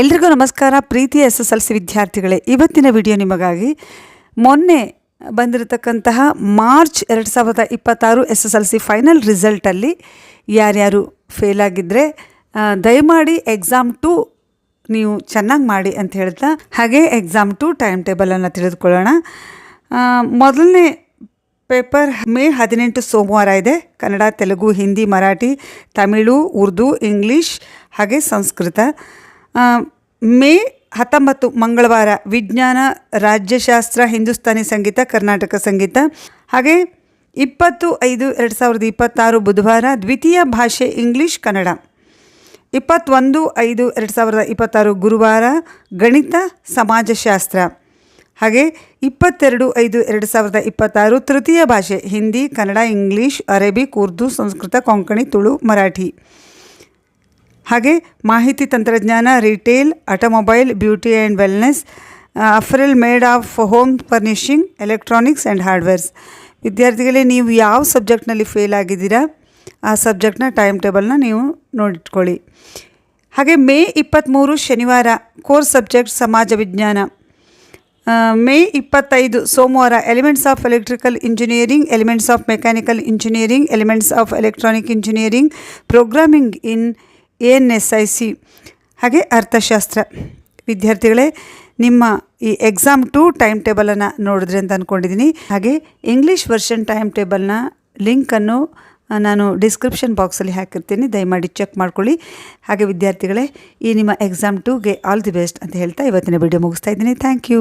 ಎಲ್ರಿಗೂ ನಮಸ್ಕಾರ. ಪ್ರೀತಿಯ SSLC ವಿದ್ಯಾರ್ಥಿಗಳೇ, ಇವತ್ತಿನ ವಿಡಿಯೋ ನಿಮಗಾಗಿ ಮೊನ್ನೆ ಬಂದಿರತಕ್ಕಂತಹ ಮಾರ್ಚ್ 2026 SSLC ಫೈನಲ್ ರಿಸಲ್ಟಲ್ಲಿ ಯಾರ್ಯಾರು ಫೇಲ್ ಆಗಿದ್ದರೆ ದಯಮಾಡಿ ಎಕ್ಸಾಮ್ 2 ನೀವು ಚೆನ್ನಾಗಿ ಮಾಡಿ ಅಂತ ಹೇಳ್ತಾ, ಹಾಗೆ ಎಕ್ಸಾಮ್ 2 ಟೈಮ್ ಟೇಬಲನ್ನು ತಿಳಿದುಕೊಳ್ಳೋಣ. ಮೊದಲನೇ ಪೇಪರ್ ಮೇ 18 ಸೋಮವಾರ ಇದೆ. ಕನ್ನಡ, ತೆಲುಗು, ಹಿಂದಿ, ಮರಾಠಿ, ತಮಿಳು, ಉರ್ದು, ಇಂಗ್ಲೀಷ್ ಹಾಗೆ ಸಂಸ್ಕೃತ. ಮೇ 19 ಮಂಗಳವಾರ ವಿಜ್ಞಾನ, ರಾಜ್ಯಶಾಸ್ತ್ರ, ಹಿಂದೂಸ್ತಾನಿ ಸಂಗೀತ, ಕರ್ನಾಟಕ ಸಂಗೀತ. ಹಾಗೆ 20/5/2026 ಬುಧವಾರ ದ್ವಿತೀಯ ಭಾಷೆ ಇಂಗ್ಲೀಷ್, ಕನ್ನಡ. 21/5/2026 ಗುರುವಾರ ಗಣಿತ, ಸಮಾಜಶಾಸ್ತ್ರ. ಹಾಗೆ 22/5/2026 ತೃತೀಯ ಭಾಷೆ ಹಿಂದಿ, ಕನ್ನಡ, ಇಂಗ್ಲೀಷ್, ಅರೇಬಿಕ್, ಉರ್ದು, ಸಂಸ್ಕೃತ, ಕೊಂಕಣಿ, ತುಳು, ಮರಾಠಿ. ಹಾಗೆ ಮಾಹಿತಿ ತಂತ್ರಜ್ಞಾನ, retail, automobile, beauty and wellness, apparel made of home furnishing, electronics and hardwares. ವಿದ್ಯಾರ್ಥಿಗಳೇ, ನೀವು ಯಾವ ಸಬ್ಜೆಕ್ಟ್ನಲ್ಲಿ ಫೇಲ್ ಆಗಿದ್ದೀರಾ ಆ ಸಬ್ಜೆಕ್ಟ್ನ ಟೈಮ್ ಟೇಬಲ್ನ ನೀವು ನೋಡಿಟ್ಕೊಳ್ಳಿ. ಹಾಗೆ ಮೇ 23 ಶನಿವಾರ ಕೋರ್ಸ್ ಸಬ್ಜೆಕ್ಟ್ ಸಮಾಜ ವಿಜ್ಞಾನ. ಮೇ 25 ಸೋಮವಾರ elements of electrical engineering, elements of mechanical engineering, elements of electronic engineering, programming in ANSIC ಹಾಗೆ ಅರ್ಥಶಾಸ್ತ್ರ. ವಿದ್ಯಾರ್ಥಿಗಳೇ, ನಿಮ್ಮ ಈ ಎಕ್ಸಾಮ್ 2 ಟೈಮ್ ಟೇಬಲನ್ನು ನೋಡಿದ್ರಿ ಅಂತ ಅಂದ್ಕೊಂಡಿದ್ದೀನಿ. ಹಾಗೆ ಇಂಗ್ಲೀಷ್ ವರ್ಷನ್ ಟೈಮ್ ಟೇಬಲ್ನ ಲಿಂಕನ್ನು ನಾನು ಡಿಸ್ಕ್ರಿಪ್ಷನ್ ಬಾಕ್ಸಲ್ಲಿ ಹಾಕಿರ್ತೀನಿ, ದಯಮಾಡಿ ಚೆಕ್ ಮಾಡ್ಕೊಳ್ಳಿ. ಹಾಗೆ ವಿದ್ಯಾರ್ಥಿಗಳೇ, ಈ ನಿಮ್ಮ ಎಕ್ಸಾಮ್ 2ಗೆ ಆಲ್ ದಿ ಬೆಸ್ಟ್ ಅಂತ ಹೇಳ್ತಾ ಇವತ್ತಿನ ವಿಡಿಯೋ ಮುಗಿಸ್ತಾ ಇದ್ದೀನಿ. Thank you.